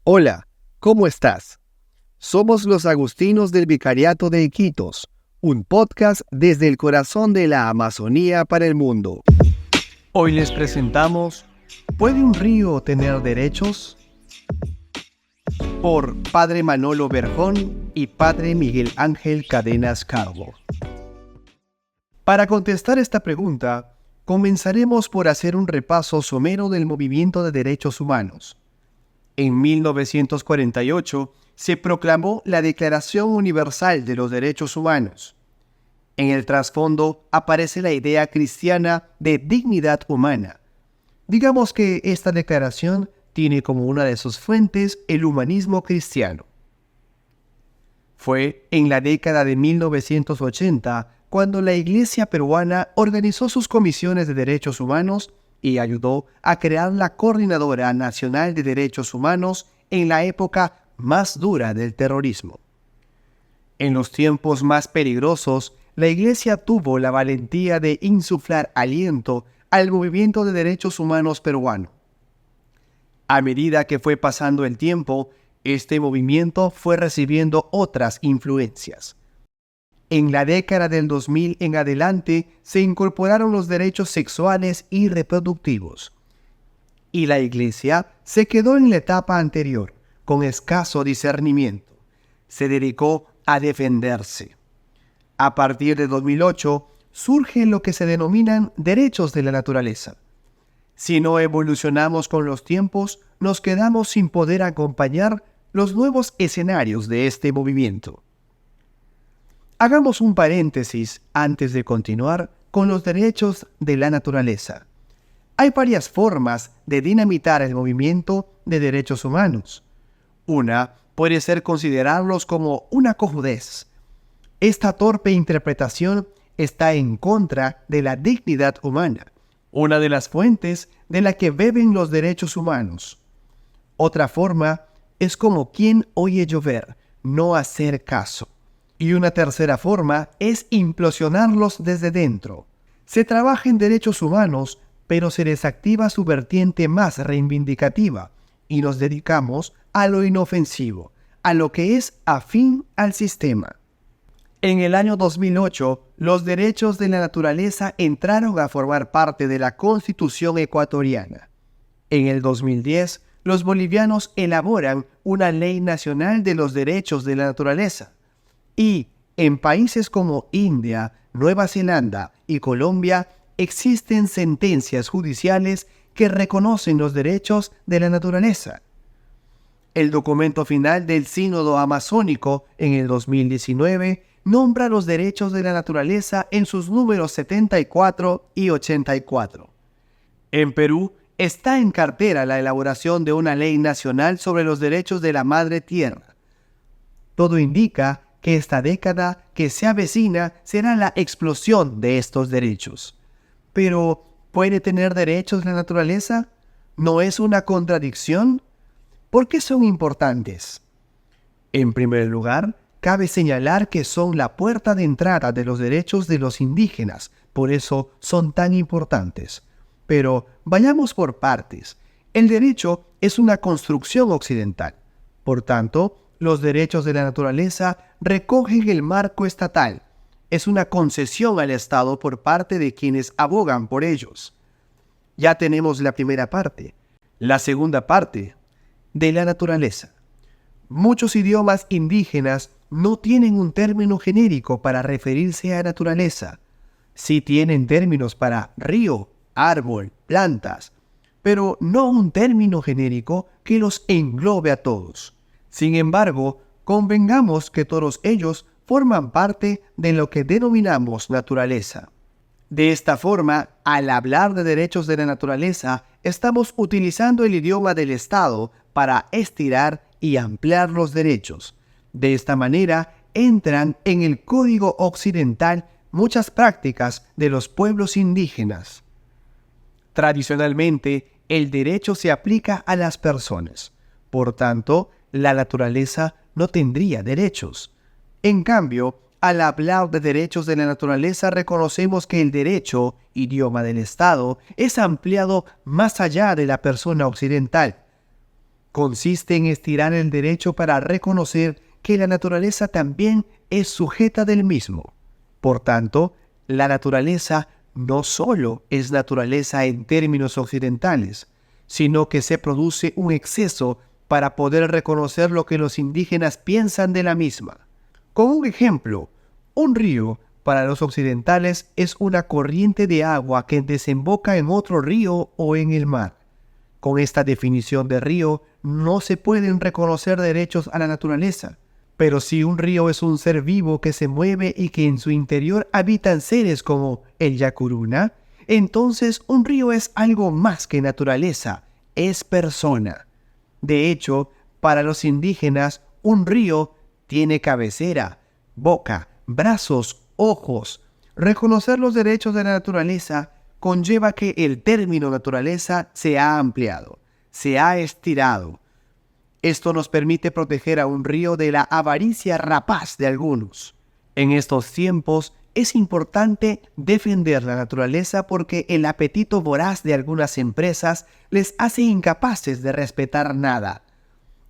Hola, ¿cómo estás? Somos los agustinos del Vicariato de Iquitos, un podcast desde el corazón de la Amazonía para el mundo. Hoy les presentamos ¿Puede un río tener derechos? Por Padre Manolo Berjón y Padre Miguel Ángel Cadenas Carbo. Para contestar esta pregunta, comenzaremos por hacer un repaso somero del movimiento de derechos humanos. En 1948 se proclamó la Declaración Universal de los Derechos Humanos. En el trasfondo aparece la idea cristiana de dignidad humana. Digamos que esta declaración tiene como una de sus fuentes el humanismo cristiano. Fue en la década de 1980 cuando la Iglesia peruana organizó sus comisiones de derechos humanos y ayudó a crear la Coordinadora Nacional de Derechos Humanos en la época más dura del terrorismo. En los tiempos más peligrosos, la Iglesia tuvo la valentía de insuflar aliento al movimiento de derechos humanos peruano. A medida que fue pasando el tiempo, este movimiento fue recibiendo otras influencias. En la década del 2000 en adelante se incorporaron los derechos sexuales y reproductivos. Y la Iglesia se quedó en la etapa anterior, con escaso discernimiento. Se dedicó a defenderse. A partir de 2008 surgen lo que se denominan derechos de la naturaleza. Si no evolucionamos con los tiempos, nos quedamos sin poder acompañar los nuevos escenarios de este movimiento. Hagamos un paréntesis antes de continuar con los derechos de la naturaleza. Hay varias formas de dinamitar el movimiento de derechos humanos. Una puede ser considerarlos como una cojudez. Esta torpe interpretación está en contra de la dignidad humana, una de las fuentes de la que beben los derechos humanos. Otra forma es como quien oye llover, no hacer caso. Y una tercera forma es implosionarlos desde dentro. Se trabaja en derechos humanos, pero se desactiva su vertiente más reivindicativa y nos dedicamos a lo inofensivo, a lo que es afín al sistema. En el año 2008, los derechos de la naturaleza entraron a formar parte de la Constitución ecuatoriana. En el 2010, los bolivianos elaboran una Ley Nacional de los Derechos de la Naturaleza. Y en países como India, Nueva Zelanda y Colombia existen sentencias judiciales que reconocen los derechos de la naturaleza. El documento final del Sínodo Amazónico en el 2019 nombra los derechos de la naturaleza en sus números 74 y 84. En Perú está en cartera la elaboración de una ley nacional sobre los derechos de la madre tierra. Todo indica que esta década que se avecina será la explosión de estos derechos. Pero, ¿puede tener derechos la naturaleza? ¿No es una contradicción? ¿Por qué son importantes? En primer lugar, cabe señalar que son la puerta de entrada de los derechos de los indígenas, por eso son tan importantes. Pero vayamos por partes. El derecho es una construcción occidental. Por tanto, los derechos de la naturaleza recogen el marco estatal. Es una concesión al Estado por parte de quienes abogan por ellos. Ya tenemos la primera parte. La segunda parte, de la naturaleza. Muchos idiomas indígenas no tienen un término genérico para referirse a naturaleza. Sí tienen términos para río, árbol, plantas, pero no un término genérico que los englobe a todos. Sin embargo, convengamos que todos ellos forman parte de lo que denominamos naturaleza. De esta forma, al hablar de derechos de la naturaleza, estamos utilizando el idioma del Estado para estirar y ampliar los derechos. De esta manera, entran en el Código Occidental muchas prácticas de los pueblos indígenas. Tradicionalmente, el derecho se aplica a las personas. Por tanto, la naturaleza no tendría derechos. En cambio, al hablar de derechos de la naturaleza, reconocemos que el derecho, idioma del Estado, es ampliado más allá de la persona occidental. Consiste en estirar el derecho para reconocer que la naturaleza también es sujeta del mismo. Por tanto, la naturaleza no solo es naturaleza en términos occidentales, sino que se produce un exceso para poder reconocer lo que los indígenas piensan de la misma. Como un ejemplo, un río para los occidentales es una corriente de agua que desemboca en otro río o en el mar. Con esta definición de río no se pueden reconocer derechos a la naturaleza. Pero si un río es un ser vivo que se mueve y que en su interior habitan seres como el yacuruna, entonces un río es algo más que naturaleza, es persona. De hecho, para los indígenas, un río tiene cabecera, boca, brazos, ojos. Reconocer los derechos de la naturaleza conlleva que el término naturaleza se ha ampliado, se ha estirado. Esto nos permite proteger a un río de la avaricia rapaz de algunos. En estos tiempos es importante defender la naturaleza porque el apetito voraz de algunas empresas les hace incapaces de respetar nada.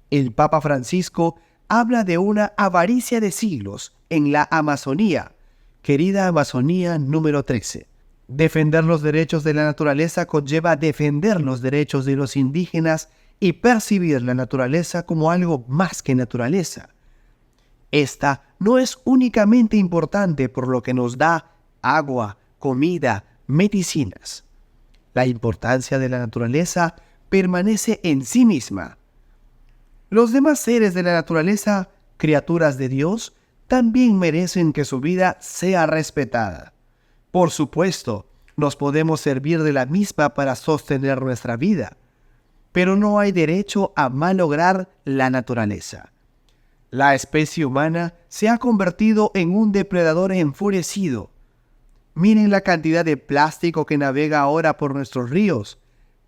El Papa Francisco habla de una avaricia de siglos en la Amazonía, querida Amazonía número 13. Defender los derechos de la naturaleza conlleva defender los derechos de los indígenas y percibir la naturaleza como algo más que naturaleza. Esta no es únicamente importante por lo que nos da agua, comida, medicinas. La importancia de la naturaleza permanece en sí misma. Los demás seres de la naturaleza, criaturas de Dios, también merecen que su vida sea respetada. Por supuesto, nos podemos servir de la misma para sostener nuestra vida, pero no hay derecho a malograr la naturaleza. La especie humana se ha convertido en un depredador enfurecido. Miren la cantidad de plástico que navega ahora por nuestros ríos.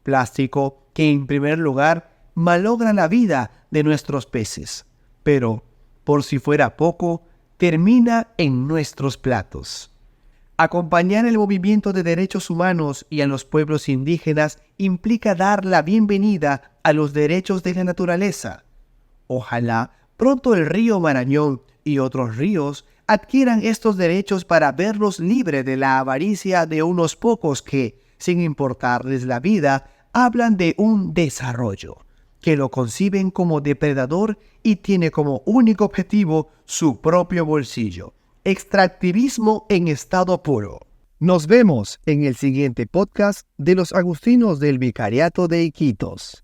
Plástico que, en primer lugar, malogra la vida de nuestros peces, pero, por si fuera poco, termina en nuestros platos. Acompañar el movimiento de derechos humanos y a los pueblos indígenas implica dar la bienvenida a los derechos de la naturaleza. Ojalá pronto el río Marañón y otros ríos adquieran estos derechos para verlos libres de la avaricia de unos pocos que, sin importarles la vida, hablan de un desarrollo, que lo conciben como depredador y tiene como único objetivo su propio bolsillo. Extractivismo en estado puro. Nos vemos en el siguiente podcast de los agustinos del Vicariato de Iquitos.